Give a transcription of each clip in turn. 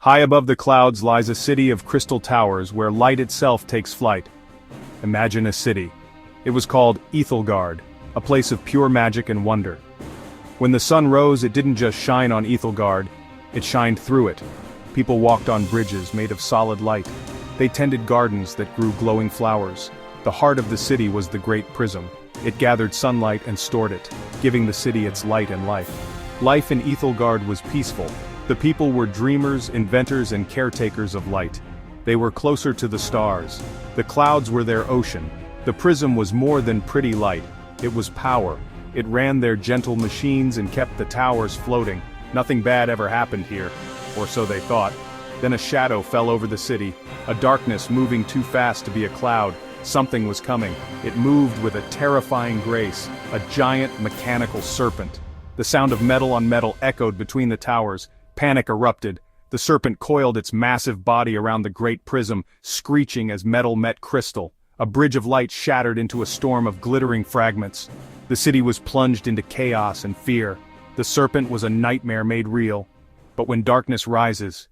High above the clouds lies a city of crystal towers where light itself takes flight. Imagine a city. It was called Ethelgard, a place of pure magic and wonder. When the sun rose, it didn't just shine on Ethelgard, it shined through it. People walked on bridges made of solid light. They tended gardens that grew glowing flowers. The heart of the city was the Great Prism. It gathered sunlight and stored it, giving the city its light and life. Life in Ethelgard was peaceful. The people were dreamers, inventors, and caretakers of light. They were closer to the stars. The clouds were their ocean. The prism was more than pretty light. It was power. It ran their gentle machines and kept the towers floating. Nothing bad ever happened here, or so they thought. Then a shadow fell over the city, a darkness moving too fast to be a cloud. Something was coming. It moved with a terrifying grace, a giant mechanical serpent. The sound of metal on metal echoed between the towers. Panic erupted. The serpent coiled its massive body around the great prism, screeching as metal met crystal. A bridge of light shattered into a storm of glittering fragments. The city was plunged into chaos and fear. The serpent was a nightmare made real. But when darkness rises...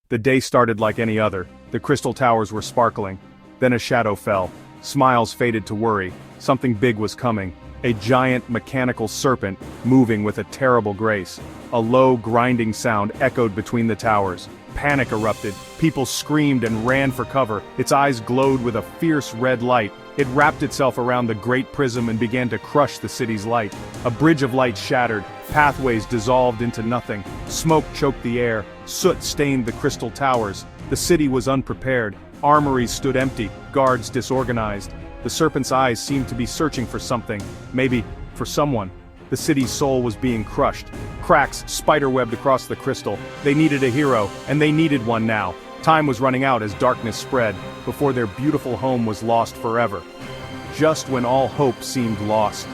The day started like any other. The crystal towers were sparkling. Then a shadow fell. Smiles faded to worry. Something big was coming. A giant mechanical serpent, moving with a terrible grace. A low, grinding sound echoed between the towers. Panic erupted. People screamed and ran for cover. Its eyes glowed with a fierce red light. It wrapped itself around the great prism and began to crush the city's light. A bridge of light shattered. Pathways dissolved into nothing. Smoke choked the air. Soot stained the crystal towers. The city was unprepared. Armories stood empty. Guards disorganized. The serpent's eyes seemed to be searching for something. Maybe for someone. The city's soul was being crushed. Cracks spiderwebbed across the crystal. They needed a hero, and they needed one now. Time was running out as darkness spread, before their beautiful home was lost forever. Just when all hope seemed lost,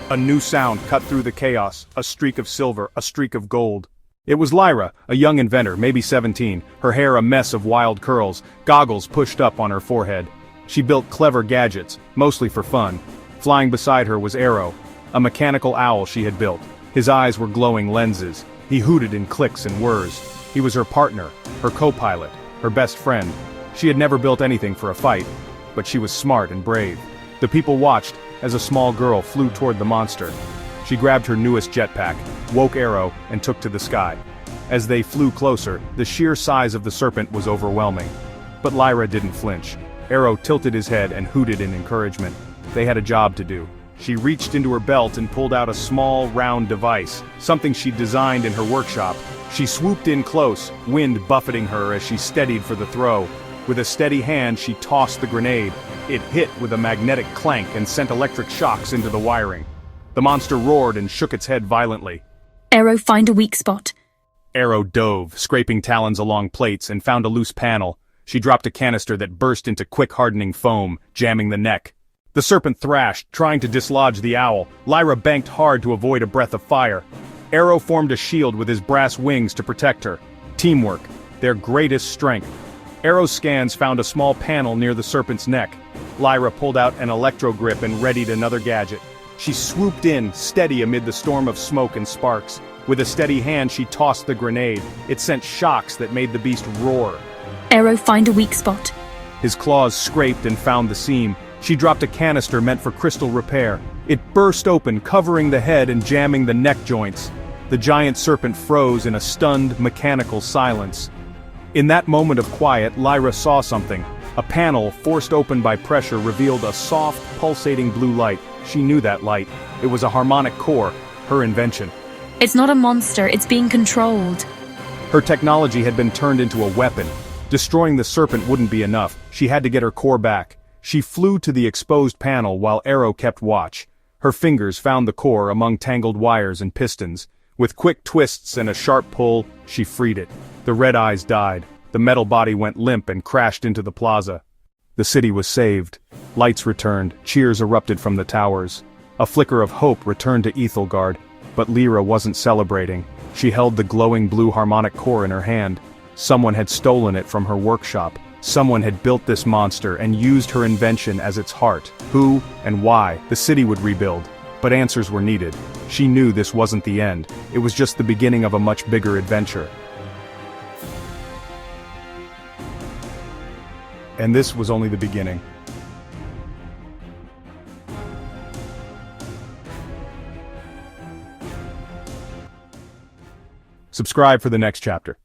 a new sound cut through the chaos, a streak of silver, a streak of gold. It was Lyra, a young inventor, maybe 17, her hair a mess of wild curls, goggles pushed up on her forehead. She built clever gadgets, mostly for fun. Flying beside her was Arrow, a mechanical owl she had built. His eyes were glowing lenses. He hooted in clicks and whirs. He was her partner, her co-pilot, her best friend. She had never built anything for a fight, but she was smart and brave. The people watched as a small girl flew toward the monster. She grabbed her newest jetpack, woke Arrow, and took to the sky. As they flew closer, the sheer size of the serpent was overwhelming. But Lyra didn't flinch. Arrow tilted his head and hooted in encouragement. They had a job to do. She reached into her belt and pulled out a small, round device, something she'd designed in her workshop. She swooped in close, wind buffeting her as she steadied for the throw. With a steady hand, she tossed the grenade. It hit with a magnetic clank and sent electric shocks into the wiring. The monster roared and shook its head violently. Arrow, find a weak spot. Arrow dove, scraping talons along plates, and found a loose panel. She dropped a canister that burst into quick hardening foam, jamming the neck. The serpent thrashed, trying to dislodge the owl. Lyra banked hard to avoid a breath of fire. Arrow formed a shield with his brass wings to protect her. Teamwork, their greatest strength. Arrow's scans found a small panel near the serpent's neck. Lyra pulled out an electro grip and readied another gadget. She swooped in, steady amid the storm of smoke and sparks. With a steady hand, she tossed the grenade. It sent shocks that made the beast roar. Arrow, find a weak spot. His claws scraped and found the seam. She dropped a canister meant for crystal repair. It burst open, covering the head and jamming the neck joints. The giant serpent froze in a stunned, mechanical silence. In that moment of quiet, Lyra saw something. A panel, forced open by pressure, revealed a soft, pulsating blue light. She knew that light. It was a harmonic core, her invention. It's not a monster, it's being controlled. Her technology had been turned into a weapon. Destroying the serpent wouldn't be enough. She had to get her core back. She flew to the exposed panel while Arrow kept watch. Her fingers found the core among tangled wires and pistons. With quick twists and a sharp pull, she freed it. The red eyes died. The metal body went limp and crashed into the plaza. The city was saved. Lights returned. Cheers erupted from the towers. A flicker of hope returned to Ethelgard. But Lyra wasn't celebrating. She held the glowing blue harmonic core in her hand. Someone had stolen it from her workshop. Someone had built this monster and used her invention as its heart. Who and why? The city would rebuild. But answers were needed. She knew this wasn't the end. It was just the beginning of a much bigger adventure. And this was only the beginning. Subscribe for the next chapter.